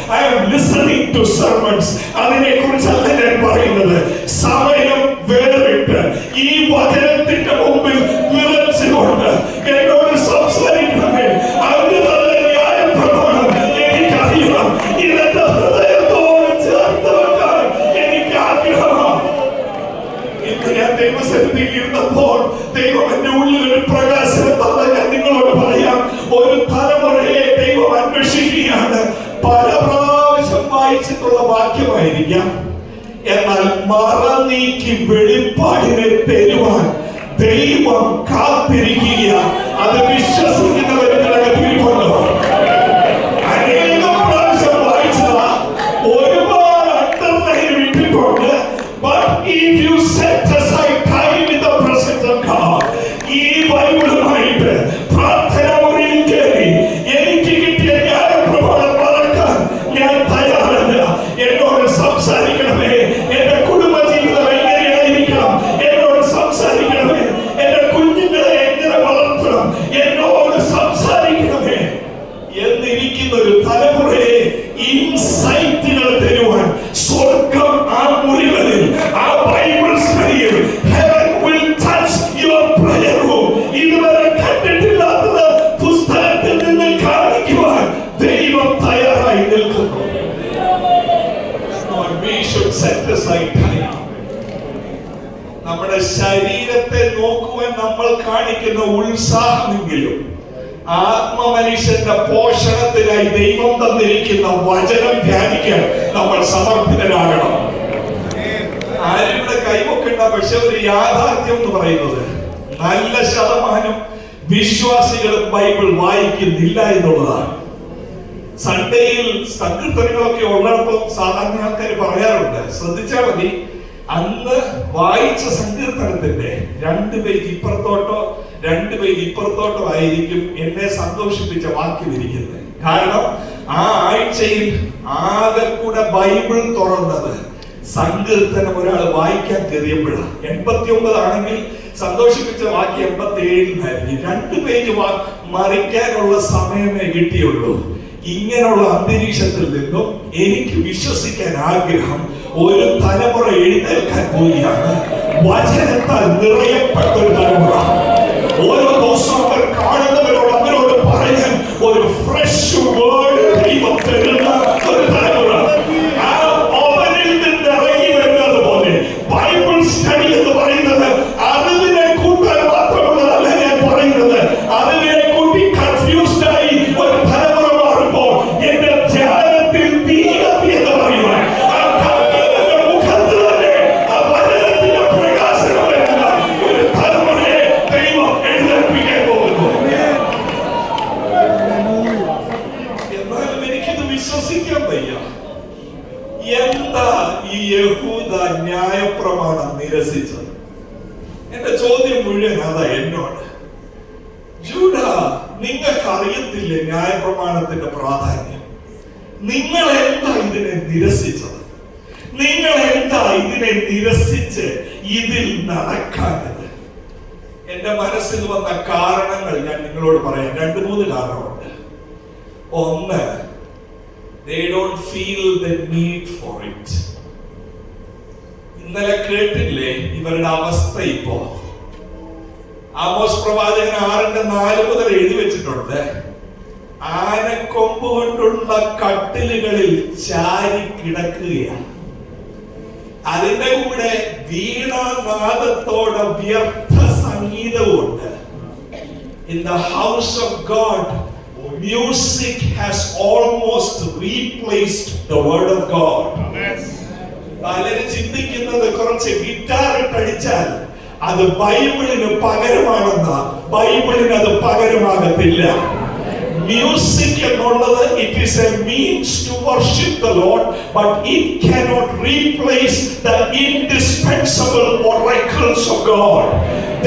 I am listening to sermons. അതിനെ കുറിച്ചല്ല ഞാൻ പറയുന്നത്. സമയം വേറിട്ട് ഈ വചനത്തിന്റെ മുമ്പിൽ വിറച്ചുകൊണ്ട് എന്നോട് സംസാരിക്കണമേ. അങ്ങ് തന്ന ന്യായപ്രമാണം എനിക്കറിയണം. ഇതെന്റെ ഹൃദയത്തോട് ചേർത്ത് വെക്കാൻ എനിക്ക് ആഗ്രഹമാണ്. ഇന്ന് ഞാൻ ദൈവസന്നിധിയിൽ ഇരുന്നപ്പോൾ ദൈവം എന്റെ ഉള്ളിൽ ഒരു പ്രകാശനം തന്ന ഞാൻ നിങ്ങളോട് പറയാം. ഒരു തലമുറയെ ദൈവം അന്വേഷിക്കുകയാണ്. പല പ്രാവശ്യം വായിച്ചിട്ടുള്ള വാക്യമായിരിക്കാം, എന്നാൽ മറനീക്കി വെളിപ്പാടിനെ തരുവാൻ ദൈവം കാത്തിരിക്കുക. അത് വിശ്വസിക്കുന്നവരുടെ പിരിവുണ്ടോ? അനേകം പ്രാവശ്യം വായിച്ചതാ, ഒരുപാട് അണ്ടർലൈൻ വിട്ടിട്ടുണ്ട്. But if you set aside time in the presence of God, ഈ ബൈബിളുമായിട്ട് പ്രാർത്ഥന മുറിയിൽ കയറി എനിക്ക് കിട്ടിയ ന്യായപ്രമാണം മറക്കാൻ ഞാൻ തയ്യാറല്ല. എന്നോട് സംസാരിക്കണമേ. എന്റെ കുടുംബജീവിതം എങ്ങനെയായിരിക്കണം എന്നോട് സംസാരിക്കണമേ. എന്റെ കുഞ്ഞുങ്ങളെ എങ്ങനെ വളർത്തണം എന്നോട് സംസാരിക്കണമേ എന്നിരിക്കുന്ന ഒരു തലമുറയെ ഇൻസൈറ്റുകൾ തരുവാൻ സ്വർഗം ആ മുറികളിൽ, ആ Bible സ്റ്റഡിയിൽ heaven will touch your prayer room. ഇതുവരെ കണ്ടിട്ടില്ലാത്തത് പുസ്തകത്തിൽ നിന്ന് കാണിക്കുവാൻ ദൈവം തയ്യാറായി നിൽക്കുന്നു. We should set aside time. നമ്മുടെ ശരീരത്തെ നോക്കുവാൻ നമ്മൾ കാണിക്കുന്ന ഉത്സാഹമെങ്കിലും ആത്മമനുഷ്യന്റെ പോഷണത്തിനായി ദൈവം തന്നിരിക്കുന്ന വചനം ധ്യാനിക്കാൻ നമ്മൾ സമർപ്പിതരാകണം. ആരും ഇവിടെ കൈവക്കണ്ട. പക്ഷെ ഒരു യാഥാർത്ഥ്യം എന്ന് പറയുന്നത് നല്ല ശതമാനം വിശ്വാസികളും ബൈബിൾ വായിക്കുന്നില്ല എന്നുള്ളതാണ്. സൺഡേയിൽ സങ്കീർത്തനങ്ങളൊക്കെ ഉള്ളപ്പോൾ സാധാരണ ആൾക്കാർ പറയാറുണ്ട്, ശ്രദ്ധിച്ചാൽ മതി, അന്ന് വായിച്ച സങ്കീർത്തനത്തിന്റെ 2 പേജ് ഇപ്പുറത്തോട്ടോ 2 പേജ് ഇപ്പുറത്തോട്ടോ ആയിരിക്കും എന്നെ സന്തോഷിപ്പിച്ച വാക്യം ഇരിക്കുന്നത്. കാരണം ആ ആഴ്ചയിൽ ആകെ കൂടെ ബൈബിൾ തുറന്നത് സങ്കീർത്തനം ഒരാൾ വായിക്കാൻ കയറിയപ്പോഴാണ്. 89 ആണെങ്കിൽ സന്തോഷിപ്പിച്ച വാക്യം 87 2 പേജ് മറിക്കാനുള്ള സമയമേ കിട്ടിയുള്ളൂ. ഇങ്ങനെയുള്ള അന്തരീക്ഷത്തിൽ നിന്നും എനിക്ക് വിശ്വസിക്കാൻ ആഗ്രഹം, ഒരു തലമുറ എഴുന്നേൽക്കാൻ പോവുകയാണ്. വചനത്താൽ നിറയപ്പെട്ട ഒരു തലമുറ. ഓരോ ദിവസവും അവർ കാണുന്നവരോട് അവരോട് പറയാൻ ഒരു ഫ്രഷ് വേർഡ് ദൈവം തരുന്ന ഒരു തലമുറ. ആ ഓവനിൽ നിന്ന് ഇറങ്ങി വരുന്നത് പോലെ ബൈബിൾ സ്റ്റഡി എന്ന് പറയുന്നത് അറിവിനെ കൂട്ടാൻ മാത്രമുള്ളതല്ല. ഞാൻ പറയുന്നത് അറിവിനെ കൂട്ടി കൺഫ്യൂസ്ഡ് ആയി ഒരു തലമുറ മാറുമ്പോൾ എന്റെ ധ്യാനത്തിൽ തീ കത്തി എന്ന് പറയുവാൻ ഒരു തലമുറയെ ദൈവം എഴുന്നേൽപ്പിക്കാൻ പോകുന്നു. എന്നാലും എനിക്കിത് വിശ്വസിക്കാൻ വയ്യ. എന്താ ഈ യഹൂദ ന്യായപ്രമാണം നിരസിച്ചത്? എന്റെ ചോദ്യം മുഴുവൻ അതാ എന്നോട്. ജൂഡാ, നിങ്ങൾക്ക് അറിയത്തില്ലേ ന്യായപ്രമാണത്തിന്റെ പ്രാധാന്യം? നിങ്ങൾ എന്താ ഇതിനെ നിരസിച്ചത്? നിങ്ങൾ എന്താ ഇതിനെ നിരസിച്ച് ഇതിൽ നടക്കാത്തത്? എന്റെ മനസ്സിൽ വന്ന കാരണങ്ങൾ ഞാൻ നിങ്ങളോട് പറയാം. 2-3 കാരണമുണ്ട്. ഒന്ന്, they don't feel the need for it. ഇന്നലെ കേട്ടില്ലേ ഇവരുടെ അവസ്ഥ? ഇപ്പോ ആമോസ് പ്രവാചകൻ 6:4 മുതൽ എഴുതി വെച്ചിട്ടുണ്ട്, ആനക്കൊമ്പ് കൊണ്ടുള്ള കട്ടിലുകളിൽ ചാരി കിടക്കുകയാണ്. അതിന്റെ കൂടെ വീണാനാദത്തോടെ വ്യർത്ഥ സംഗീതമുണ്ട്. In the house of God, music has almost replaced the word of God. പലരും ചിന്തിക്കുന്നത് കുറച്ച് ഗിറ്റാർ ഇട്ടടിച്ചാൽ അത് ബൈബിളിന് പകരമാണെന്ന. ബൈബിളിന് അത് പകരമാകത്തില്ല. മ്യൂസിക് എന്നുള്ളത് it is a means to worship the Lord, but it cannot replace the indispensable oracles of God.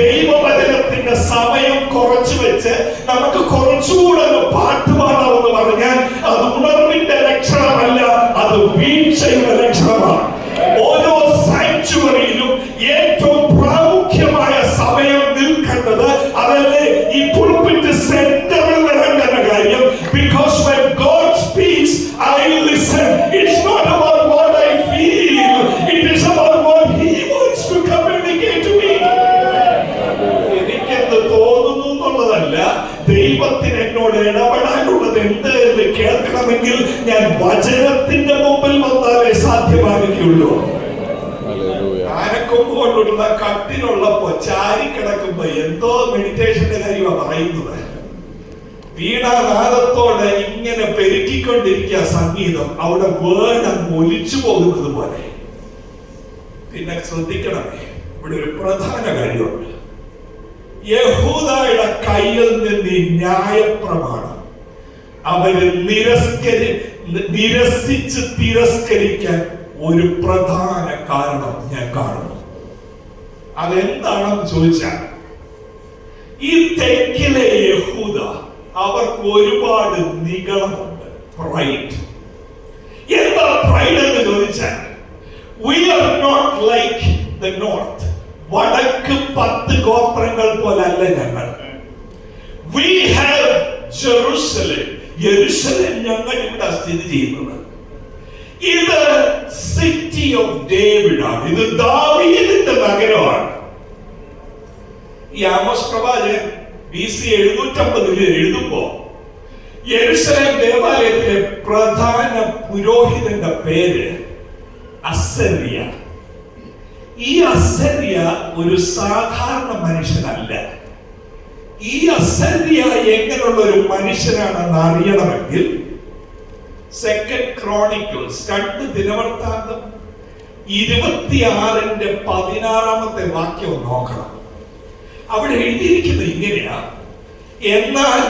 ദൈവവചനത്തിന്റെ സമയം കുറച്ചു വെച്ച് നമുക്ക് കുറച്ചുകൂടെ പാട്ട് പാടാമെന്ന് പറഞ്ഞാൽ അത് ഉണർവിന്റെ ലക്ഷണമല്ല, അത് വീഴ്ചയുടെ ലക്ഷണമാണ്. ഓരോ സാങ്ച്വറിയിലും ഏറ്റവും പ്രാമുഖ്യമായ സമയം നിൽക്കേണ്ടത് അതല്ലേ ഈ പുൾപിറ്റ് സെന്ററിൽ നടക്കുന്ന കാര്യം. Because when God speaks, I listen. പറയുന്നത് കേൾക്കണമെങ്കിൽ ഞാൻ വചനത്തിന്റെ മുമ്പിൽ വന്നാലേ സാധ്യമാകുകയുള്ളൂ. ആനക്കൊമ്പ് കൊണ്ടുള്ള കട്ടിലുള്ളപ്പോ ചാരിക്കിടക്കുമ്പോ എന്തോ മെഡിറ്റേഷന്റെ കാര്യമാണ് പറയുന്നത്. വീണാനാദത്തോടെ ഇങ്ങനെ പെരുക്കിക്കൊണ്ടിരിക്കുക സംഗീതം, അവിടെ വേർഡ് ഒലിച്ചു പോകുന്നത് പോലെ. പിന്നെ ശ്രദ്ധിക്കണമേ, ഇവിടെ ഒരു പ്രധാന കാര്യമുണ്ട്. യഹൂദയുടെ കയ്യിൽ നിന്ന് ഈ ന്യായപ്രമാണം അവര് നിരസിച്ച് തിരസ്കരിക്കാൻ ഒരു പ്രധാന കാരണം ഞാൻ കാണുന്നു. അതെന്താണെന്ന് ചോദിച്ചാൽ, ഈ തെക്കിലെ യഹൂദ അവർക്ക് ഒരുപാട് നിഗളമുണ്ട്. പ്രൈഡ്. എന്താ പ്രൈഡ് എന്ന് ചോദിച്ചാൽ, we are not like the north. വടക്ക് 10 ഗോത്രങ്ങൾ പോലല്ല ഞങ്ങൾ. We have Jerusalem. യെരുശലേം ഞങ്ങൾ ഇവിടെ സ്ഥിതി ചെയ്യുന്നത്. ഇത് സിറ്റി ഓഫ് ഡേവിഡ് ആണ്. ഇത് ദാവീദിന്റെ നഗരമാണ്. ഈ ആമോസ് പ്രവാചകൻ BC 750 എഴുതുമ്പോ യെരുശലേം ദേവാലയത്തിലെ പ്രധാന പുരോഹിതന്റെ പേര് അസര്യ. ഈ അസര്യ ഒരു സാധാരണ മനുഷ്യനല്ല. ഈ അസര്യ എങ്ങനെയുള്ള ഒരു മനുഷ്യനാണെന്ന് അറിയണമെങ്കിൽ 2 Chronicles 2 ദിനവൃത്താന്തം 26-16 വാക്യം നോക്കണം. അവിടെ എഴുതിയിരിക്കുന്നത് ഇങ്ങനെയാ: എന്നാൽ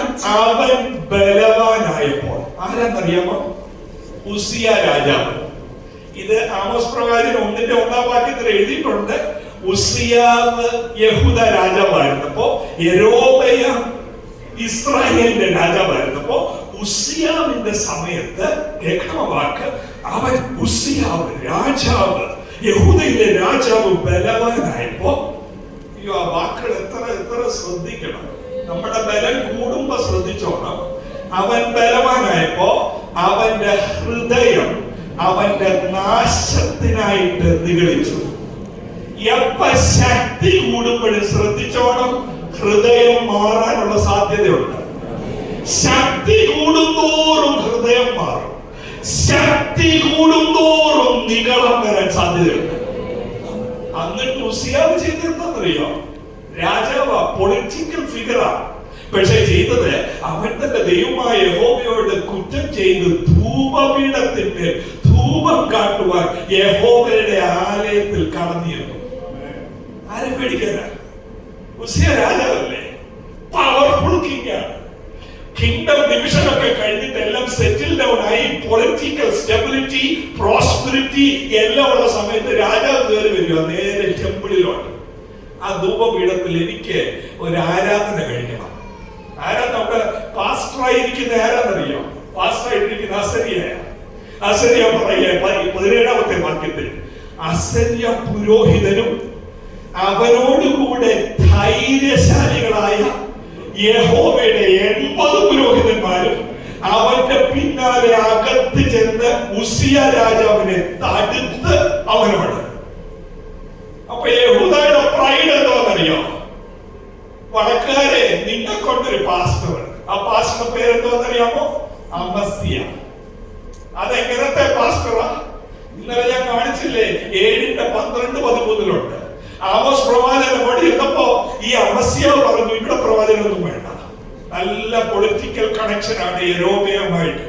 അവൻ ബലവാനായപ്പോൾ, ആരാന്നറിയാമോ? ഉസിയ രാജാവ്. ഇത് ആമോസ് പ്രവാചകൻ 1-1 വാക്യത്തിൽ എഴുതിയിട്ടുണ്ട്. ഉസിയാവ് യഹൂദ രാജാവായിരുന്നപ്പോ, യെരോബെയാം ഇസ്രായേലിന്റെ രാജാവായിരുന്നപ്പോ, ഉസിയാവിന്റെ സമയത്ത് കേൾക്കണ വാക്ക്, അവൻ ഉസിയാവ് രാജാവ്, യഹൂദയിലെ രാജാവ് ബലവാനായപ്പോ. ആ വാക്കുകൾ എത്ര ശ്രദ്ധിക്കണം. നമ്മുടെ ബലം കൂടുമ്പോ ശ്രദ്ധിച്ചോണം. അവൻ ബലവാനായപ്പോ അവന്റെ ഹൃദയം അവന്റെ നാശത്തിനായിട്ട് നിഗളിച്ചു. എപ്പ ശക്തി കൂടുമ്പോഴും ശ്രദ്ധിച്ചോണം, ഹൃദയം മാറാനുള്ള സാധ്യതയുണ്ട്. ശക്തി കൂടുന്തോറും ഹൃദയം മാറും. ശക്തി കൂടുന്തോറും നിഗളം വരാൻ സാധ്യതയുണ്ട്. എന്നിട്ട് ഉസിയാവ് ചെയ്തെന്നറിയോ? രാജാവ് പൊളിറ്റിക്കൽ ഫിഗറാ. പക്ഷെ ചെയ്തത് അവൻ തന്റെ ദൈവമായ യഹോവയോട് കുറ്റം ചെയ്ത് ധൂപപീഠത്തിന്റെ ധൂപം കാട്ടുവാൻ യഹോവയുടെ ആലയത്തിൽ കടന്നിരുന്നു. ആരെ പേടിക്കാനാ? ഉസിയ രാജാവല്ലേ, പവർഫുൾ കിങ് ആണ്. കിങ്ഡം ഡിവിഷൻ ഒക്കെ കഴിഞ്ഞിട്ട് എല്ലാം സെറ്റിൽ ഡൗൺ ആയി, പൊളിറ്റിക്കൽ സ്റ്റെബിലിറ്റി, പ്രോസ്പെരിറ്റി എല്ലാം ഉള്ള സമയത്ത് രാജാവ് കയറി വരിക നേരെ ടെമ്പിളിലോട്ട്. ആ ധൂപപീഠത്തിൽ എനിക്ക് ഒരു ആരാധന കഴിക്കണം. ആരാധന അവിടെ പാസ്റ്ററായിരിക്കുന്ന ആരാധനയോ? പാസ്റ്ററായിട്ടിരിക്കുന്ന അസര്യ പറയുക 17-ാമത്തെ വാക്യത്തിൽ, അസര്യ പുരോഹിതനും അവനോടുകൂടെ ധൈര്യശാലികളായ യഹോവയുടെ 80 പുരോഹിതന്മാരും അവന്റെ പിന്നാലെ അകത്ത് ചെന്ന് ഉസിയ രാജാവിനെ തടുത്ത് അവനോട്. അപ്പൊ യഹൂദയുടെ പ്രൈഡ് എന്തോന്നറിയോ? വടക്കാരെ, നിന്നെ കൊണ്ടൊരു പാസ്റ്റർ, ആ പാസ്റ്റർ പേരെന്തോന്നറിയാമോ? അമസ്യ. അതെങ്ങനത്തെ പാസ്റ്ററാ? ഇന്നലെ ഞാൻ കാണിച്ചില്ലേ, 7-12-13 ആമോസ് പ്രവാചകൻ അവിടെ ഇരുന്നപ്പോ ഈ അമസ്യാവ് പറഞ്ഞു, ഇവിടെ പ്രവാചകനൊന്നും വേണ്ട, നല്ല പൊളിറ്റിക്കൽ കണക്ഷൻ ആണ് യെരോബെയാമായിട്ട്.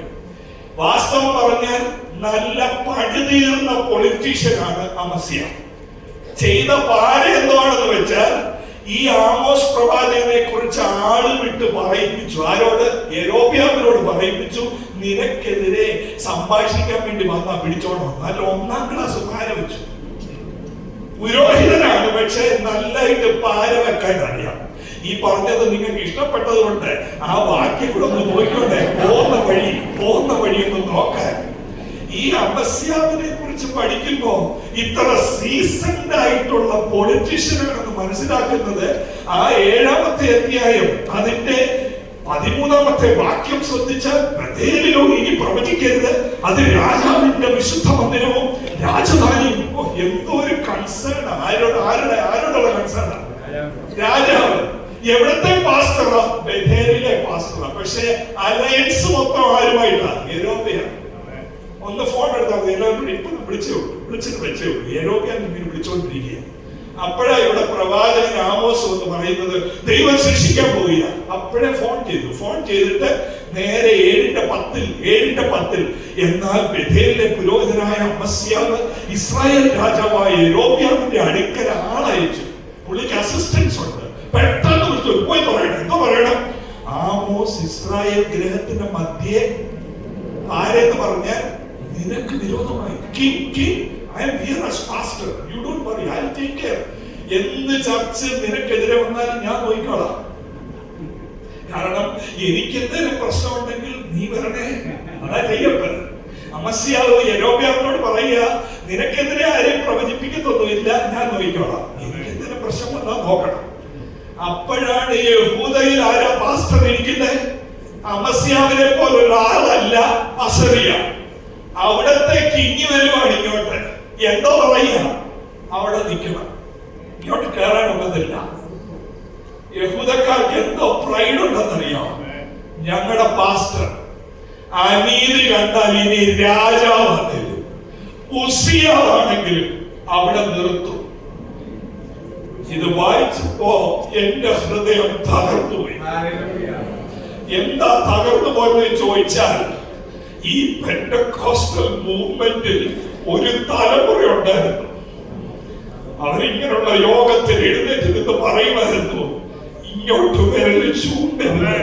വാസ്തവം പറഞ്ഞാൽ നല്ല പഴുതീർന്ന പൊളിറ്റീഷ്യനാണ് അമസ്യ. ചെയ്ത പാര എന്താണെന്ന് വെച്ചാൽ, ഈ ആമോസ് പ്രവാചകനെ കുറിച്ച് ആള് വിട്ട് പറയിപ്പിച്ചു. ആരോട്? യെരോബെയാമിനോട് പറയിപ്പിച്ചു, നിനക്കെതിരെ സംഭാഷിക്കാൻ വേണ്ടി വന്നാ പിടിച്ചോണം. നല്ല 1-ാം ക്ലാസ് പാര വെച്ചു. പുരോഹിതനാണ്, പക്ഷെ നല്ലായിട്ട് പാര വെക്കാൻ അറിയാം. ഈ പറഞ്ഞത് നിങ്ങൾക്ക് ഇഷ്ടപ്പെട്ടത് കൊണ്ട് ആ വാക്യം കൂടെ ഒന്ന് നോക്കിക്കോട്ടെ, പോകുന്ന വഴി ഒന്ന് നോക്കാൻ. ഈ അമസ്യാവിനെ കുറിച്ച് പഠിക്കുമ്പോ ഇത്ര സീസൺഡ് ആയിട്ടുള്ള പൊളിറ്റീഷ്യനാണെന്ന് മനസ്സിലാക്കുന്നത് ആ 7-ാമത്തെ അധ്യായം അതിന്റെ 13-ാമത്തെ വാക്യം ശ്രദ്ധിച്ചാൽ, ബഥേലിലോ ഇനി പ്രവചിക്കരുത്, അത് രാജാവിന്റെ വിശുദ്ധ മന്ദിരവും രാജധാനിയും. എന്തോ ഒരു കൺസേൺ. ആരോടുള്ള കൺസേൺ? രാജാവ്. എവിടത്തെ പാസ്റ്ററാ? ബഥേലിലെ പാസ്റ്ററാ. പക്ഷെ അലയൻസ് മൊത്തം ആരുമായിട്ടാണ്? യൂറോപ്യാണ്. ഒന്ന് ഫോൺ എടുത്താൽ മതി, എല്ലാവരും ഇപ്പൊ വിളിച്ചിട്ട് വെച്ചേ ഉള്ളൂ. യൂറോപ്യാണ് ഇങ്ങനെ വിളിച്ചോണ്ടിരിക്കുക. അപ്പോഴാ ഇവിടെ പ്രവാചകൻ ആമോസ് എന്ന് പറയുന്നത് ദൈവം ശിക്ഷിക്കാൻ പോവുക. അപ്പോഴേ ഫോൺ ചെയ്തിട്ട് നേരെ 7:10 എന്നാൽ ബഥേലിലെ പുരോഹിതനായ അമസ്യാവ് ഇസ്രായേൽ രാജാവായ യെരോബെയാമിന്റെ അടുക്കൽ ആളയച്ചു. പുള്ളിക്ക് അസിസ്റ്റൻസ് ഉണ്ട്. പെട്ടെന്ന് വിളിച്ചു, പോയി പറയണം. എന്തോ പറയണം? ആമോസ് ഇസ്രായേൽ ഗ്രഹത്തിന്റെ മധ്യേ ആരെന്ന് പറഞ്ഞാൽ നിനക്ക് വിരോധമായി. I am here as pastor. You don't worry. I'll take care. എന്ത് ചർച്ച നിനക്കെതിരെ വന്നാലും ഞാൻ നോക്കിക്കോളാം. കാരണം എനിക്ക് എന്തെങ്കിലും പ്രശ്നമുണ്ടെങ്കിൽ നീ വരണേ. അതാ ചെയ്യപ്പെടുന്നത്. അമസ്യാവ് യെരോബെയാമിനോട് പറയുക, നിനക്കെതിരെ ആരെയും പ്രവചിപ്പിക്കത്തൊന്നുമില്ല, ഞാൻ നോക്കിക്കോളാം. എനിക്ക് എന്തെങ്കിലും പ്രശ്നം വന്നാൽ നോക്കണം. അപ്പോഴാണ് യഹൂദയിൽ ആരാ പാസ്റ്റർ ഇരിക്കുന്നത്? അമസ്യാവിനെ പോലുള്ള ആളല്ല അസറിയ. അവിടത്തേക്ക് ഇനി വരുവാണ് ഇങ്ങോട്ട്. എന്തോ പറയുക, അവിടെ നിൽക്കണം, ഇങ്ങോട്ട് കയറാനൊക്കത്തില്ല. യഹൂദക്കാർക്ക് എന്തോ പ്രൈഡ് ഉണ്ടെന്നറിയാം. ഞങ്ങളുടെ പാസ്റ്റർ അനീതി കണ്ടാൽ ഇനി രാജാവാണെങ്കിലും ഉസിയാവാണെങ്കിലും അവിടെ നിർത്തും. ഇത് വായിച്ചപ്പോ എന്റെ ഹൃദയം തകർന്നുപോയി. എന്താ തകർന്നു പോയെന്ന് ചോദിച്ചാൽ, ഈ പെന്റക്കോസ്റ്റൽ മൂവ്മെന്റിൽ ഒരു തലമുറ ഉണ്ടായിരുന്നു. അവരിങ്ങനെയുള്ള യോഗത്തിൽ എഴുന്നേറ്റ് നിന്ന് പറയുമായിരുന്നു, ഇങ്ങോട്ട് വിരൽ ചൂണ്ടരുത്,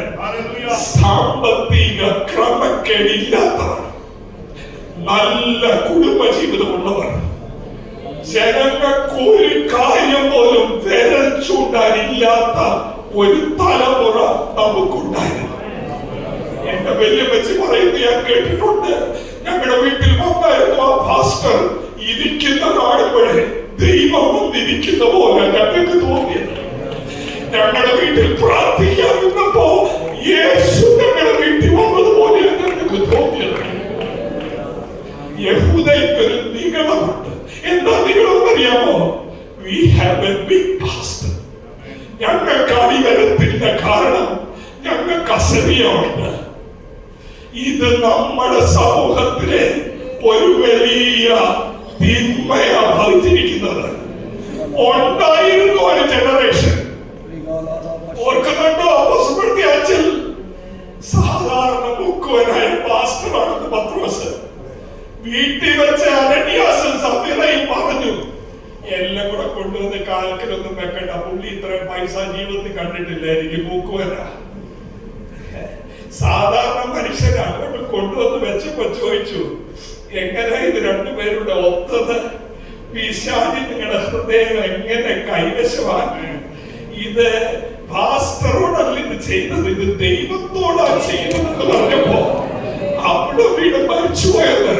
സാമ്പത്തിക ക്രമക്കേടില്ലാത്തവർ, നല്ല കുടുംബജീവിതമുള്ളവർ, ജനങ്ങൾക്ക് ഒരു കാര്യം പോലും വിരൽ ചൂണ്ടാനില്ലാത്ത ഒരു തലമുറ നമുക്കുണ്ടായിരുന്നു. എന്റെ വല്യമ്മച്ചി പറയുന്നത് ഞാൻ കേട്ടിട്ടുണ്ട്. ഞങ്ങളുടെ വീട്ടിൽ വന്നായിരുന്നു ആ പാസ്റ്റർ. ഇരിക്കുന്ന കാണുമ്പോഴേ ദൈവം വന്നിരിക്കുന്ന പോലെ ഞങ്ങൾക്ക് തോന്നിയത്. ഞങ്ങളുടെ വീട്ടിൽ പ്രാർത്ഥിക്കാൻ നിന്നപ്പോ യേശു ഞങ്ങളുടെ വീട്ടിൽ വന്നതുപോലെ ഞങ്ങൾക്ക് തോന്നിയത്. യഹൂദയ്ക്ക് ഒരു നിഗളമുണ്ട്. എന്താ നിഗളം അറിയാമോ? We have a big pastor. ഞങ്ങൾക്ക് അടിവരത്തില്ല, കാരണം ഞങ്ങൾക്ക് അസറിയുണ്ട്. ഇത് നമ്മുടെ സമൂഹത്തിലെ ഒരു വലിയ തിന്മയാ ഭവിച്ചിരിക്കുന്നത്. ഉണ്ടായിരുന്നു ഒരു ജനറേഷൻ. ഓർക്കുന്നുണ്ടോ? അപ്പോസ്തലന്റെ അച്ഛൻ സാധാരണ മുക്കുവനായ പാസ്റ്ററാണെന്ന് പത്രോസ് വീട്ടിൽ വെച്ച് അനന്യാസും സഫീറയും പറഞ്ഞു, എല്ലാം കൂടെ കൊണ്ടുവന്ന് കാൽക്കലൊന്നും വെക്കണ്ട, പുള്ളി ഇത്രയും പൈസ ജീവിതത്തിൽ കണ്ടിട്ടില്ല, എനിക്ക് മുക്കുവനാ. സാധാരണ മനുഷ്യനാണ്. അങ്ങോട്ട് കൊണ്ടുവന്ന് വെച്ചപ്പോ ചോദിച്ചു, എങ്ങനെ ഇത് രണ്ടുപേരുടെ ഒത്തത്? പിശാചി നിങ്ങളുടെ ഹൃദയം എങ്ങനെ കൈവശമാണ്? ഇത് പാസ്റ്ററോടല്ല ഇത് ചെയ്തത്, ഇത് ദൈവത്തോടാ ചെയ്യുന്നത് പറഞ്ഞപ്പോ അവിടെ വീട് മരിച്ചുപോയത്.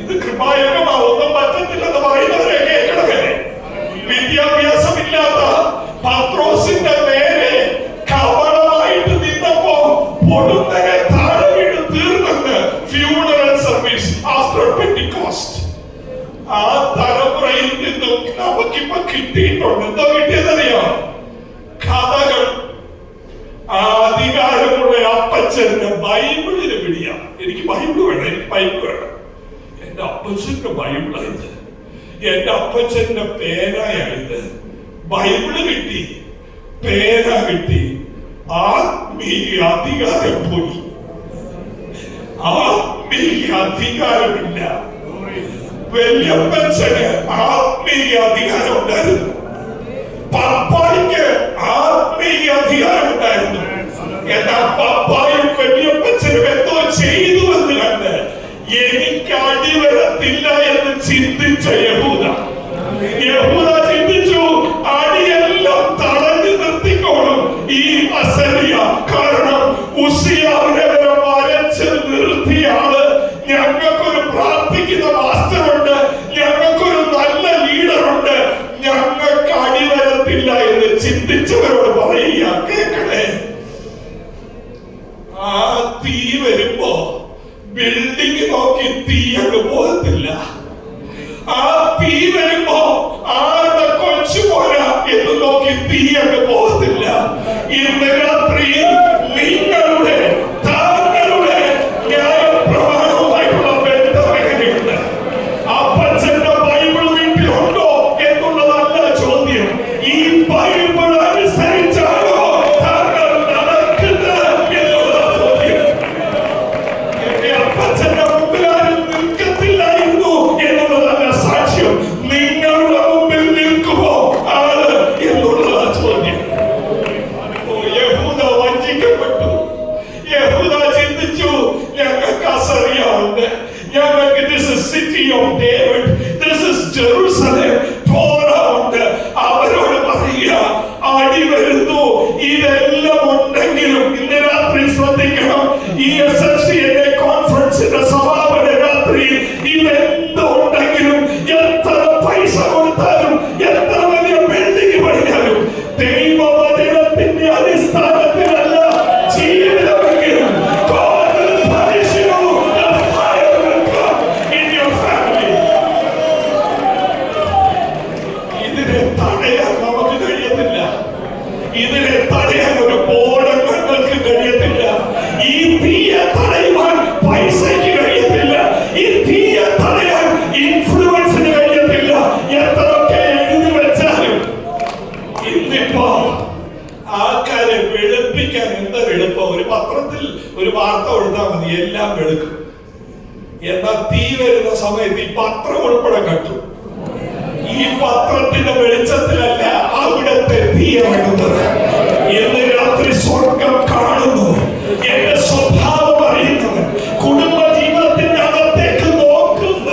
ഇത് കൃപായുഗമാ, ഒന്നും പറ്റത്തില്ലെന്ന് പറയുന്നവരെ കേൾക്കണമേ. വിദ്യാഭ്യാസമില്ലാത്ത പത്രോസിന്റെ നേരെ കപടമായിട്ട് നിന്നപ്പോ പൊടുന്നനെ താഴെ വീട് തീർന്നെന്ന് ഫ്യൂണറൽ സർവീസ് ആഫ്റ്റർ പെന്റിക്കോസ്റ്റ്. ആ തലമുറയിൽ നിന്നും നമുക്കിപ്പോ കിട്ടിയിട്ടുണ്ട്. എന്തോ കിട്ടിയതറിയാം? കഥകൾ. ആ അധികാരമുള്ള അപ്പച്ചന്റെ ബൈബിളിന് പിടിയാ. എനിക്ക് ബൈബിൾ വേണം. എന്റെ അപ്പച്ചന്റെ ബൈബിളായത്, എന്റെ അപ്പച്ചന്റെ പേനായത്. ബൈബിള് കിട്ടി, പേന കിട്ടി, ആത്മീയ അധികാരം പോയി. ആത്മീയ അധികാരമില്ല. വല്യപ്പച്ചന് ആത്മീയ അധികാരം ഉണ്ടായിരുന്നു, പപ്പായ്ക്ക് ആത്മീയ അധികാരം ഉണ്ടായിരുന്നു. എന്നാൽ പപ്പായും വല്യപ്പച്ചനും എന്തോ ചെയ്തു എന്ന് കണ്ട് എനിക്ക് അടിവരത്തില്ല എന്ന് ചിന്തിച്ച യഹൂദ ചിന്തിച്ചു, അടിയെല്ലാം തടഞ്ഞു നിർത്തിക്കോളും ഈ അസരിയ. കാരണം ഉസിയാവിനെ വരെ വരച്ച് നിർത്തിയാണ്. ഞങ്ങൾക്കൊരു പ്രാർത്ഥിക്കുന്ന മാസ്റ്ററുണ്ട്, ഞങ്ങൾക്കൊരു നല്ല ലീഡറുണ്ട്, ഞങ്ങൾക്ക് അടിവരത്തില്ല എന്ന് ചിന്തിച്ചവരോട് പറയുക. കേൾക്കണേ, ആ തീ വരുമ്പോ ബിൽഡിംഗ് നോക്കി തീ അങ്ങ് പോകത്തില്ല. ആ തീ വരുമ്പോ ആരുടെ കൊച്ചു പോരാ എന്ന് നോക്കി തീ അങ്ങ് പോകത്തില്ല. അപ്പച്ചന്റെ മുമ്പിൽ ആരും നിൽക്കത്തില്ലായിരുന്നു എന്നുള്ളതല്ല സാക്ഷ്യം. നിങ്ങളുടെ മുമ്പിൽ നിൽക്കുമോ ആള് എന്നുള്ളതാ ചോദ്യം. യഹൂദ വഞ്ചിക്കപ്പെട്ടു. യഹൂദ ചിന്തിച്ചു, ഞങ്ങൾക്ക് അസറിയാവുണ്ട്, ഞങ്ങൾക്ക് this is city of David, this is Jerusalem, Torah ഉണ്ട്. അവരോട് പറയുക, അടി വരുന്നു. ഇതെല്ലാം ഉണ്ടെങ്കിലും ഇന്ന് രാത്രി ശ്രദ്ധിക്കണം, ഈ SLC കോൺഫറൻസിന്റെ സമാപന രാത്രിയിൽ ഇതെന്തുണ്ടെങ്കിലും, എത്ര പൈസ കൊടുത്താലും, എത്ര വലിയ ബിൽഡിംഗ് പണിഞ്ഞാലും, ദൈവവചനത്തിന്റെ അടിസ്ഥാനത്തിലല്ല ജീവിതമെങ്കിലും God will punish you. The fire will come in your family. ഇതിനെ തടയാൻ നമുക്ക് കഴിയത്തില്ല. ഇതിനെ തടയാൻ ഒരു ബോധങ്ങൾക്ക് കഴിയത്തില്ല. ഈ തീയെ തടയുവാൻ പൈസയ്ക്ക് കഴിയത്തില്ല. ഈ തീയെ തടയാൻ ഇൻഫ്ലുവൻസിന് കഴിയത്തില്ല. എത്രയൊക്കെ എഴുതി വെച്ചാലും ഇന്നിപ്പോ ആൾക്കാരെ വെളുപ്പിക്കാൻ എന്തൊരു എളുപ്പം. ഒരു പത്രത്തിൽ ഒരു വാർത്ത കൊടുത്താൽ മതി, എല്ലാം വെളുക്കും. എന്നാൽ തീ വരുന്ന സമയത്ത് ഈ പത്രം ഉൾപ്പെടെ കട്ടും. ഈ പത്രത്തിന്റെ വെളിച്ചത്തിലല്ല അവിടത്തെ തീ ഇറങ്ങുന്നത്. ഇന്ന് രാത്രി സ്വർഗം കാണുന്നു. എന്റെ സ്വഭാവം അറിയുന്നവൻ, കുടുംബ ജീവിതത്തിന്റെ അകത്തേക്ക് നോക്കുന്ന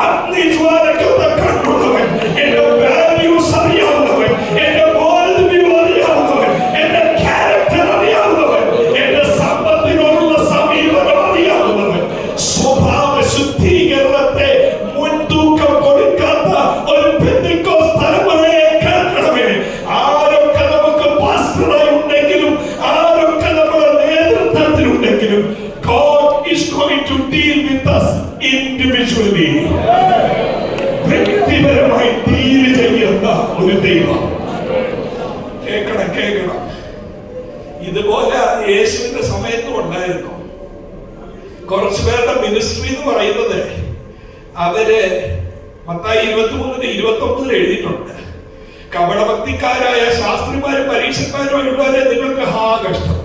അഗ്നിജ്വാലയ്ക്കൊത്ത കണ്ണുള്ളവൻ, എന്റെ വാല്യൂസ് അറിയാവുന്നവൻ, എന്റെ വേൾഡ് വ്യൂ അറിയാവുന്നവൻ, എന്റെ ക്യാരക്ടർ അറിയാവുന്നവൻ, എന്റെ സമ്പത്തിനോടുള്ള സമീപനം അറിയാവുന്നവൻ, സ്വഭാവ ശുദ്ധീകരണത്തെ മുൻതൂക്കം കൊടുക്കാത്ത ഒരു പെന്തക്കോസ്ത് തലമുറയെ കേൾക്കണമേ. ആരൊക്കെ നമുക്ക് പാസ്റ്ററായി ഉണ്ടെങ്കിലും, ആരൊക്കെ നമ്മുടെ നേതൃത്വത്തിലുണ്ടെങ്കിലും, God is going to deal with us individually. വ്യക്തിപരമായി ഡീൽ ചെയ്യുന്ന ഒരു ദൈവം. കേൾക്കണം. ഇതുപോലെ യേശുവിന്റെ സമയത്തും ഉണ്ടായിരുന്നു. കുറച്ചു പേരുടെ മിനിസ്ട്രി എന്ന് പറയുന്നത് അവര് മത്തായി 23:29 എഴുതിയിട്ടുണ്ട്. കപടഭക്തിക്കാരായ ശാസ്ത്രിമാരും പരീക്ഷന്മാരുമായുള്ളവരെ നിങ്ങൾക്ക് കഷ്ടം.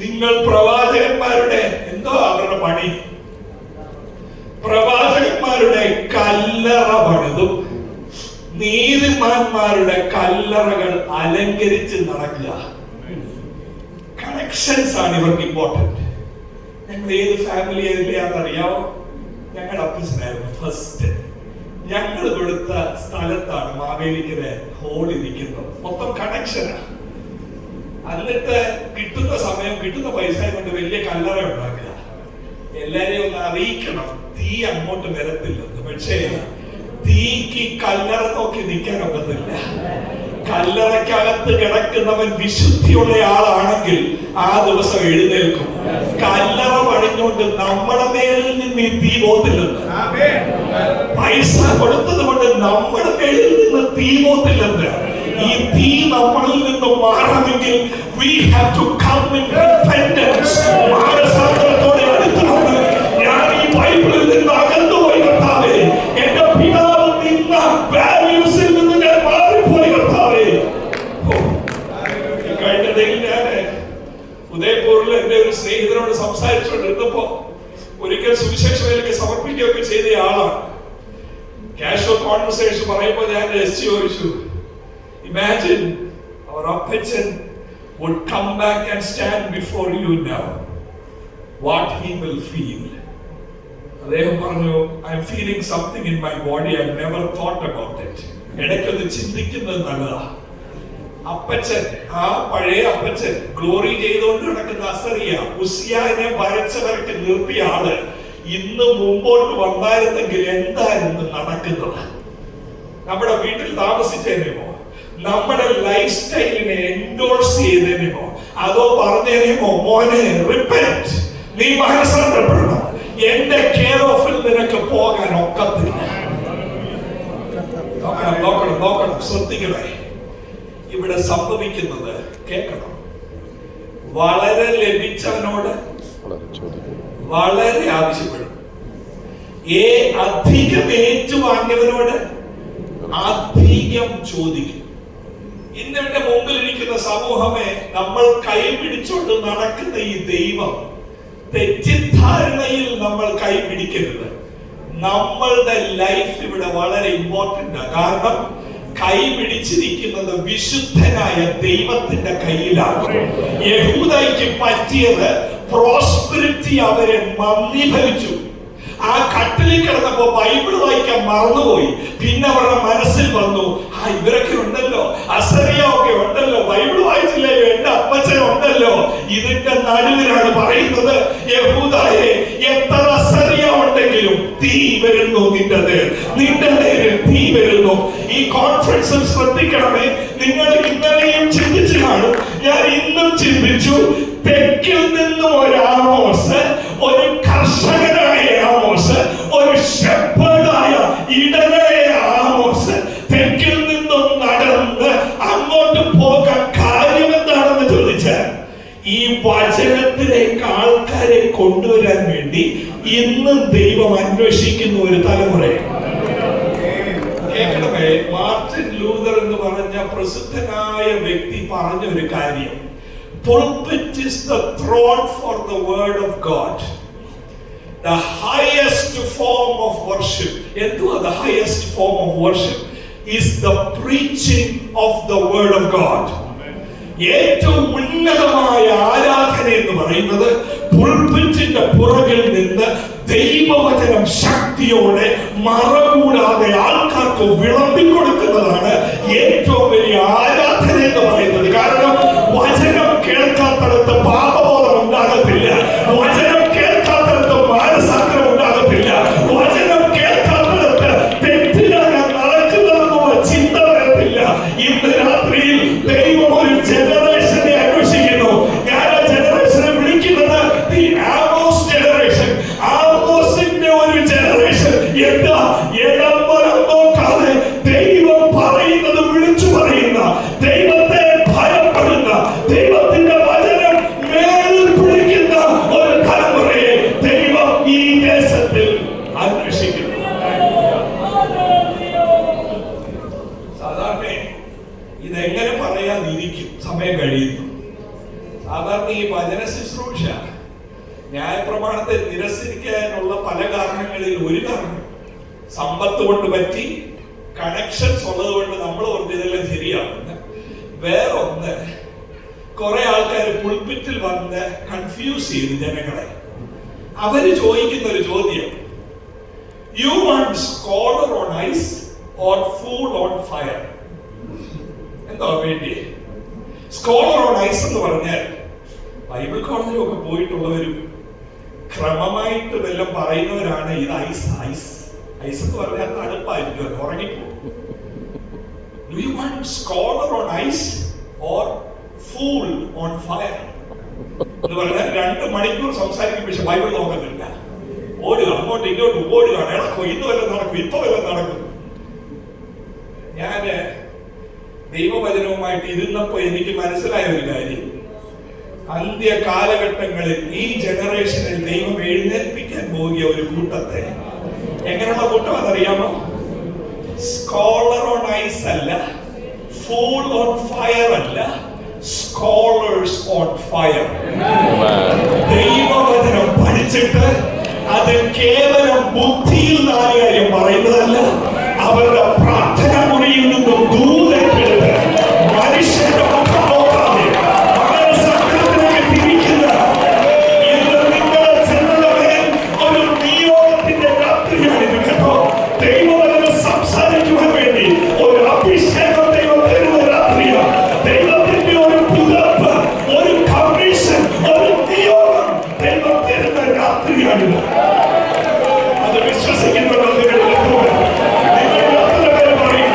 നിങ്ങൾ പ്രവാചകന്മാരുടെ അവരുടെ പണി, പ്രവാചകന്മാരുടെ കല്ലറ പണിതും നീതിമാന്മാരുടെ കല്ലറകൾ അലങ്കരിച്ച് നടക്കുക. കണക്ഷൻസ് ആണ് ഇവർക്ക് ഇമ്പോർട്ടന്റ്. ഞങ്ങൾ ഏത് ഫാമിലി അറിയാമോ? ഞങ്ങളുടെ അപ്പച്ചനായിരുന്നു ഫസ്റ്റ്. ഞങ്ങൾ കൊടുത്ത സ്ഥലത്താണ് മാവേലിക്കരെ ഹോൾ ഇരിക്കുന്നത്. മൊത്തം കണക്ഷനാണ്. എന്നിട്ട് കിട്ടുന്ന സമയം, കിട്ടുന്ന പൈസ കൊണ്ട് വലിയ കല്ലറ ഉണ്ടാക്കുക. എല്ലാരെയും ഒന്ന് അറിയിക്കണം തീ അങ്ങോട്ട് വരത്തില്ലെന്ന്. പക്ഷേ തീക്ക് കല്ലറ നോക്കി നിൽക്കാൻ ഒക്കത്തില്ല. കല്ലറയ്ക്കകത്ത് കിടക്കുന്നവൻ വിശുദ്ധിയുള്ള ആളാണെങ്കിൽ ആ ദിവസം എഴുന്നേൽക്കും. കല്ലറ പണിഞ്ഞുകൊണ്ട് നമ്മുടെ മേലിൽ നിന്ന് ഈ തീ പോത്തില്ലെന്ന്. പൈസ കൊടുത്തത് കൊണ്ട് നമ്മുടെ മേലിൽ നിന്ന് തീ പോത്തില്ലെന്ന്. ഈ തീ നമ്മളിൽ നിന്ന് മാറണമെങ്കിൽ we have to come in repentance. മാനസാന്തരത്തോടെ അടുത്തുകൊണ്ട് ഞാൻ ഈ ബൈബിളിൽ നിന്ന് അകന്നു പോയി കർത്താവേ, എന്റെ പിതാവ് നിന്ന വാല്യൂസിൽ നിന്ന് ഞാൻ മാറിപ്പോയി കർത്താവേ. കഴിഞ്ഞതിൽ ഞാൻ ഉദയപൂരിൽ എന്റെ ഒരു സ്നേഹിതനോട് സംസാരിച്ചുകൊണ്ടിരുന്നപ്പോ ഒരിക്കൽ സുവിശേഷത്തിലേക്ക് സമർപ്പിക്കുകയൊക്കെ ചെയ്ത ആളാണ്. കാഷ്വൽ കോൺവെർസേഷൻ പറയുമ്പോൾ ഞാൻ ചോദിച്ചു, imagine our appachan would come back and stand before you now, what he will feel. അദ്ദേഹം പറഞ്ഞു, I am feeling something in my body, I have never thought about it. ഇടയ്ക്കൊന്ന് ചിന്തിക്കുന്നത് നല്ലതാ. അപ്പച്ചൻ, ആ പഴയ അപ്പച്ചൻ ഗ്ലോറി ചെയ്തുകൊണ്ട് നടക്കുന്ന അസറിയ ഉസിയാനെ വരച്ചവരക്ക് നിർത്തിയ ആള് ഇന്ന് മുമ്പോട്ട് വന്നായിരുന്നെങ്കിൽ എന്തായിരുന്നു നടക്കുന്നത്? നമ്മുടെ വീട്ടിൽ താമസിച്ചേനേമോ? നമ്മുടെ ലൈഫ് സ്റ്റൈലിനെ എൻഡോഴ്സ് ചെയ്തേനേമോ? അതോ പറഞ്ഞേനേമോ, മോനെ റിപ്പന്റ്, നീ മനസ്സാന്തരപ്പെടണം, എന്റെ കെയർ ഓഫിൽ നിനക്ക് പോകാൻ ഒക്കത്തില്ല. നോക്കണം, ശ്രദ്ധിക്കണേ. ഇവിടെ സംഭവിക്കുന്നത് കേൾക്കണം. വളരെ ലഭിച്ചവനോട് വളരെ ആവശ്യപ്പെടും. അധികം ഏറ്റുവാങ്ങിയവനോട് അധികം ചോദിക്കും. ഇന്നെന്റെ മുമ്പിൽ ഇരിക്കുന്ന സമൂഹമേ, നമ്മൾ കൈപിടിച്ചോണ്ട് നടക്കുന്ന ഈ ദൈവം തെറ്റിദ്ധാരണയിൽ നമ്മൾ കൈ പിടിക്കരുത്. നമ്മളുടെ ലൈഫ് ഇവിടെ വളരെ ഇമ്പോർട്ടന്റ് ആണ്. കാരണം കൈ പിടിച്ചിരിക്കുന്നത് വിശുദ്ധനായ ദൈവത്തിന്റെ കയ്യിലാണ്. യഹൂദയ്ക്ക് പറ്റിയത് പ്രോസ്പെരിറ്റി അവരെ മന്ദീഭവിച്ചു. ആ കട്ടിലിൽ കിടന്നപ്പോ ബൈബിൾ വായിക്കാൻ മറന്നുപോയി. പിന്നെ അവരുടെ മനസ്സിൽ വന്നു, ഇവരൊക്കെ ഉണ്ടല്ലോ, അസറിയ ഒക്കെ ഉണ്ടല്ലോ, ബൈബിൾ വായിച്ചില്ലല്ലോ, എന്റെ അപ്പച്ചൻ ഉണ്ടല്ലോ. ഇതിന്റെ നടുവിലാണ് പറയുന്നത്, യഹൂദായെ എത്ര അസറിയ ഉണ്ടെങ്കിലും തീ വരുന്നു നിന്റെ നേരിൽ തീ വരുന്നു. ഈ കോൺഫറൻസിൽ ശ്രദ്ധിക്കണമേ. നിങ്ങൾ ഇന്നലെയും ചിന്തിച്ചു കാണും, ഞാൻ ഇന്നും ചിന്തിച്ചു. തെക്കിൽ നിന്നും ഒരു ആമോസ്, ഒരു കർഷകനായ ആമോസ്, ഒരു ഷെപ്പേർഡായ ഇടനായ ആമോസ് തെക്കിൽ നിന്നും നടന്ന് അങ്ങോട്ട് പോകാൻ കാര്യം എന്താണെന്ന് ചോദിച്ചാൽ, ഈ വചനത്തിലേക്ക് ആൾക്കാരെ കൊണ്ടുവരാൻ വേണ്ടി ഇന്നും ദൈവം അന്വേഷിക്കുന്ന ഒരു തലമുറയാണ്. കേൾക്കണമേ, മാർട്ടിൻ ലൂതർ എന്ന് പറഞ്ഞ പ്രസിദ്ധനായ വ്യക്തി പറഞ്ഞ ഒരു കാര്യം, pulpit is the throne for the word of God. The highest form of worship, the highest form of worship is the preaching of the word of God. ഏറ്റവും ഉന്നതമായ ആരാധന എന്ന് പറയുന്നത് പുൾപിറ്റിന്റെ പുറകിൽ നിന്ന് ദൈവവചനം ശക്തിയോടെ മറകൂടാതെ ആൾക്കാർക്ക് വിളമ്പിക്കൊടുക്കുന്നതാണ് ഏറ്റവും വലിയ ആരാധന എന്ന് പറയുന്നത്. കാരണം വചനം കേൾക്കാത്തടത്ത് പാപബോധം ഉണ്ടാകത്തില്ല, വചനം കേൾക്കാത്തടത്ത് മാനസാന്തരം ഉണ്ടാകത്തില്ല, വചനം കേൾക്കാത്തടത്ത് തെറ്റിലാണ് നടക്കുന്നതെന്നുള്ള ചിന്ത വരത്തില്ല. ഇന്ന് രാത്രിയിൽ ദൈവം ഒരു ജനറേഷനെ അന്വേഷിക്കുന്നു. ഞാൻ ആ ജനറേഷനെ വിളിക്കുന്നത് ദി ആമോസ് ജനറേഷൻ. ആമോസിന്റെ ഒരു ജനറേഷൻ. എന്താ? ഇടംബലം നോക്കാതെ ദൈവം പറയുന്നത് വിളിച്ചു പറയുന്ന, ദൈവത്തെ ഭയപ്പെടുന്ന, ദൈവത്തിന്റെ വചനം മേലിൽ പിടിക്കുന്ന ഒരു തലമുറയെ ദൈവം ഈ ദേശത്തിൽ അന്വേഷിക്കുന്നു. സാധാരണ ഇതെങ്ങനെ പറയാതിരിക്കും, സമയം കഴിയുന്നു. സാധാരണ ഈ വചന ശുശ്രൂഷ ന്യായപ്രമാണത്തെ നിരസിക്കാനുള്ള പല കാരണങ്ങളിൽ ഒരു കാരണം സമ്പത്ത് കൊണ്ട് പറ്റി, കണക്ഷൻസ് ഉള്ളത് കൊണ്ട് നമ്മൾ ഓർത്തിതെല്ലാം ശരിയാവുന്ന. വേറൊന്ന്, കുറെ ആൾക്കാർ പുൾപിറ്റിൽ വന്ന് കൺഫ്യൂസ് ചെയ്ത് ജനങ്ങളെ. അവര് ചോദിക്കുന്ന ഒരു ചോദ്യം, you want scholar on ice or fool on fire? എന്താ വേണ്ടി? സ്കോളർ ഓൺ ഐസ് എന്ന് പറഞ്ഞാൽ ബൈബിൾ കോളേജിലും ഒക്കെ പോയിട്ടുള്ളവരും ക്രമമായിട്ട് വല്ലതും പറയുന്നവരാണ് ഇത് ഐസ് ഐസ് ഐസ് എന്ന് പറഞ്ഞാൽ തണുപ്പായിരിക്കും, ഉറങ്ങിപ്പോ. Do you want scholar on ice or fool on fire? എന്ന് പറഞ്ഞാൽ 2 മണിക്കൂർ സംസാരിക്കും, പക്ഷെ ബൈബിൾ നോക്കുന്നില്ല. ഓടുക, അങ്ങോട്ട് ഇങ്ങോട്ട് ഓടുക, നടക്കും, ഇന്ന് വല്ലതും നടക്കും, ഇപ്പൊ വല്ലതും നടക്കും. ഞാന് ദൈവവചനവുമായിട്ട് ഇരുന്നപ്പോ എനിക്ക് മനസ്സിലായ ഒരു കാര്യം, അന്ത്യ കാലഘട്ടങ്ങളിൽ ഈ ജനറേഷനിൽ ദൈവം എഴുന്നേൽപ്പിക്കാൻ പോകിയ ഒരു കൂട്ടത്തെ. എങ്ങനെയുള്ള കൂട്ടം അതറിയാമോ? സ്കോളർ ഓൺ ഐസ് അല്ല, ഫൂൾ ഓൺ ഫയർ അല്ല, സ്കോളേഴ്സ് ഓൺ ഫയർ. ദൈവവചനം പഠിച്ചിട്ട് അത് കേവലം ബുദ്ധിയിൽ 4 കാര്യം പറയുന്നതല്ല, അവരുടെ പ്രാർത്ഥന മുറിയിൽ നിന്നും ദൂരത്തിലെടുത്ത് മനുഷ്യന്റെ മുഖം നോക്കാതെ മനസ്സത്തിലേക്ക് തിരിക്കുന്ന നിങ്ങളുടെ ചെന്നവരിൽ ഒരു നിയോഗത്തിന്റെ രാത്രിയാണിത് കേട്ടോ. ദൈവവചനം സംസാരിക്കുവാൻ വേണ്ടി ഒരു അഭിഷേകം ദൈവം തരുന്ന രാത്രിയാണ്. ദൈവത്തിന്റെ ഒരു പുതപ്പ്, ഒരു കമ്മീഷൻ, ഒരു നിയോഗം ദൈവം തരുന്ന രാത്രിയാണിത്. അത് വിശ്വസിക്കുന്നവർ നിങ്ങളുടെ പറയും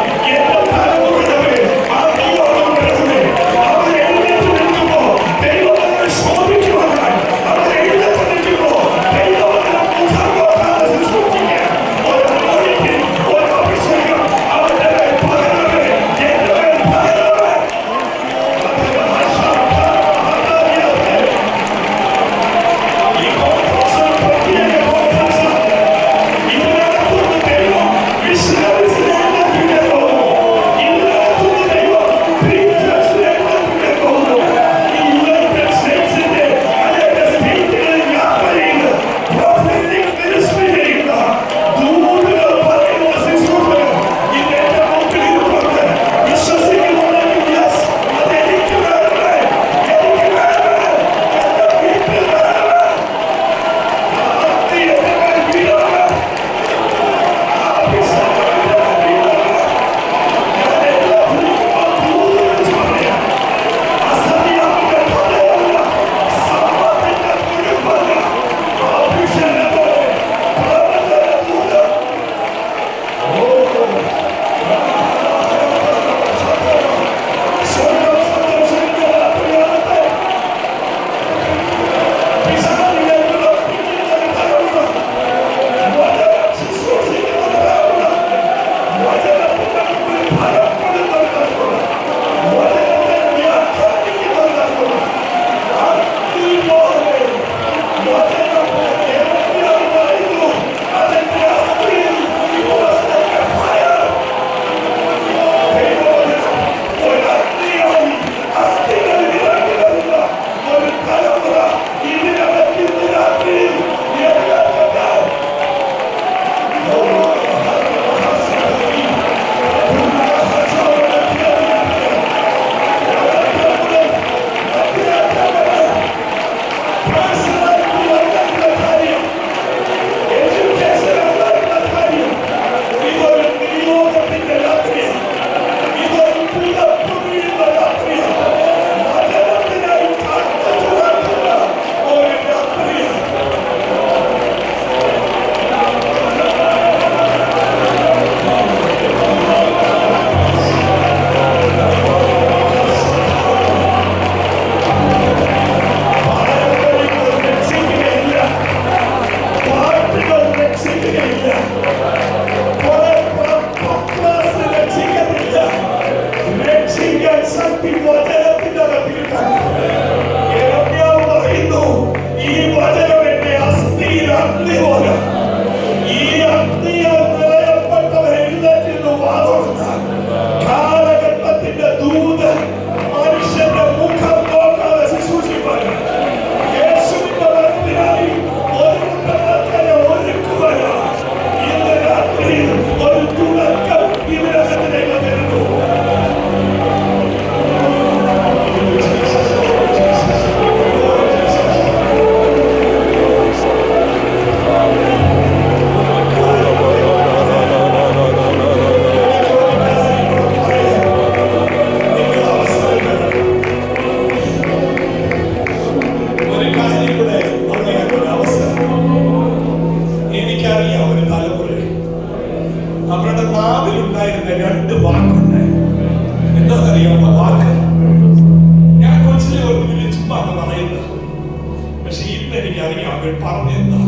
അവർ പറഞ്ഞെന്താ?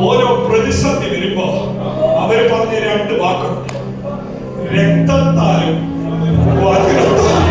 ഓരോ പ്രതിസന്ധി വരുമ്പോ അവര് പറഞ്ഞ രണ്ട് വാക്കുണ്ട്: രക്തത്താലും വചനത്താലും.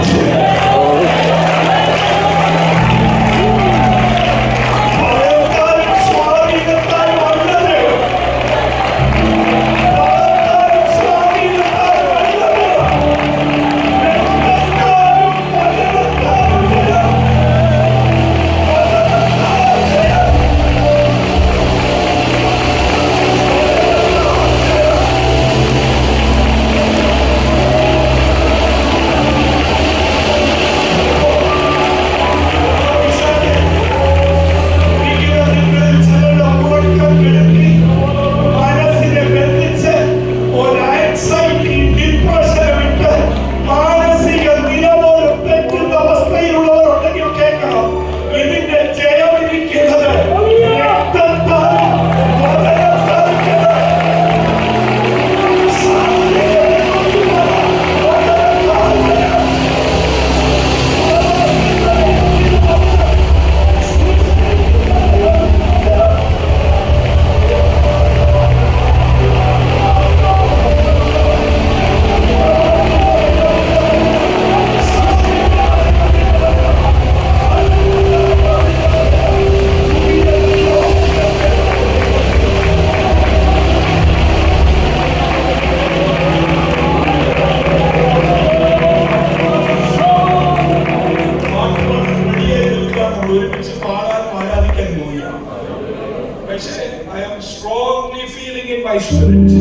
I am strongly feeling in my spirit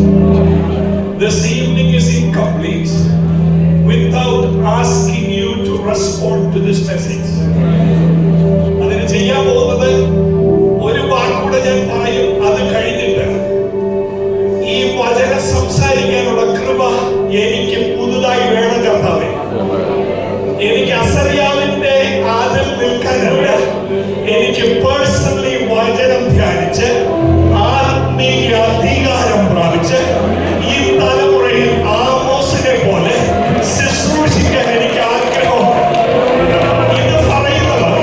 this evening is incomplete without asking you to respond to this message. അതിന് ചെയ്യാൻ പോകുന്നത് ഒരു വാക്കൂടെ ഞാൻ പറയും. അത് കഴിഞ്ഞിട്ട് ഈ വചനം സംസാരിക്കാനുള്ള കൃപ എനിക്ക് പുതുതായി വേണം കർത്താവേ. എനിക്ക് അസറിയാവിന്റെ ആദിൽ നിൽക്കാനല്ല, എനിക്ക് പേഴ്സണലി വചനം ധ്യാനിച്ച് ആത്മീയ അധികാരം പ്രാപിച്ച് ഈ തലമുറയിൽ ആമോസിനെ പോലെ ശുശ്രൂഷിക്കാൻ എനിക്ക് ആഗ്രഹമുണ്ട്. ഇത് പറയുന്നവർ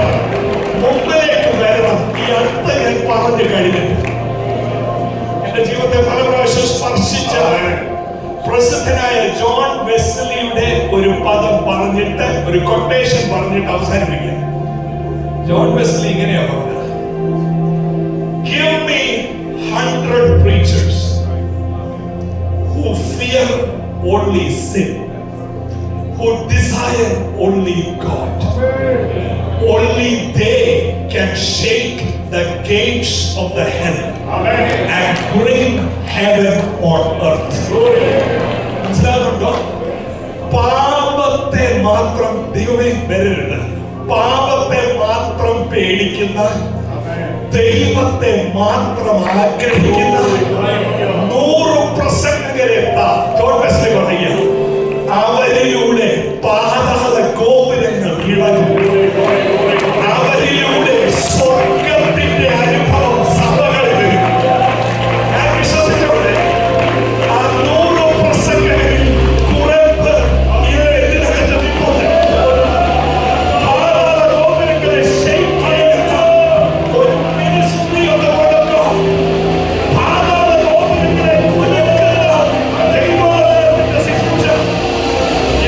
മുമ്പിലേക്ക് വരണം. ഈ അടുത്ത ഞാൻ പറഞ്ഞു കഴിഞ്ഞിട്ട് എന്റെ ജീവിതത്തെ പല പ്രാവശ്യം സ്പർശിച്ച പ്രസിദ്ധനായ ജോൺ വെസ്ലിയുടെ ഒരു പദം പറഞ്ഞിട്ട്, ഒരു കൊട്ടേഷൻ പറഞ്ഞിട്ട് അവസാനിപ്പിക്കുക. ജോൺ വെസ്ലി ഇങ്ങനെയാ പറഞ്ഞത്: Give me 100 preachers who fear only sin, who desire only God. Only they can shake the gates of the heaven and bring heaven on earth. മനസ്സിലാകുന്നുണ്ടോ? പാപത്തെ മാത്രം ദൈവമേ വരരുത്, പാപത്തെ മാത്രം പേടിക്കുന്ന, ദൈവത്തെ മാത്രം ആഗ്രഹിക്കുന്ന 100 പ്രസംഗകരെ പറയുക. അവരിലൂടെ പാതാള ഗോപുരങ്ങൾ ഇളകും. അവരിലൂടെ സ്വർഗത്തിന്റെ അനുഭവം സഭകളിൽ വരും. ഞാൻ വിശ്വസിച്ചോട്ടെ, ആ 100 പ്രസംഗകരിൽ കുറെ പേർ ഇതിനകത്ത് നിൽക്കുന്നത് പാതാള ഗോപുരങ്ങളെ ഷെയ്ക്ക് ചെയ്യുന്ന ഒരു ministry of the word of God. പാതാള ഗോപുരങ്ങളെ കുലുക്കുന്ന ദൈവാലയത്തിന്റെ ശുശ്രൂഷ.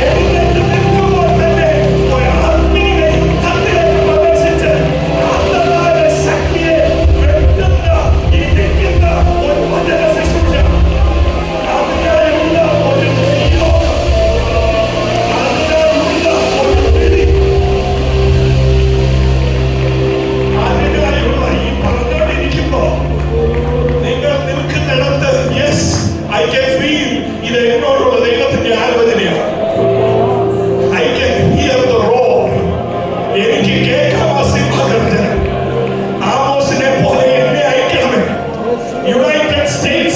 എഴുന്നേറ്റ് നിൽക്കുമ്പോൾ തന്നെ ഒരു ആത്മീയ യുദ്ധത്തിലേക്ക് പ്രവേശിച്ച് അന്ധകാര ശക്തിയെ വെട്ടുന്ന, ഇടിക്കുന്ന ഒരു വചന ശുശ്രൂഷ. അതിനായുള്ള ഒരു നിയോഗം, അതിനായുള്ള ഒരു വിധി, അതിനായുള്ള ഈ പറഞ്ഞുകൊണ്ടിരിക്കുമ്പോ നിങ്ങൾ നിൽക്കുന്നിടത്ത് യെസ് ഐ ക്യാൻ ഫീൽ ഇത് എന്നോടുള്ള ദൈവത്തിന്റെ ആലോചനയാണ്. I can hear the roar. എനിക്ക് കേൾക്കാം ആ സിംഹഗർജനം. ആമോസിനെ പോലെ എന്നെ അയക്കണമേ. United States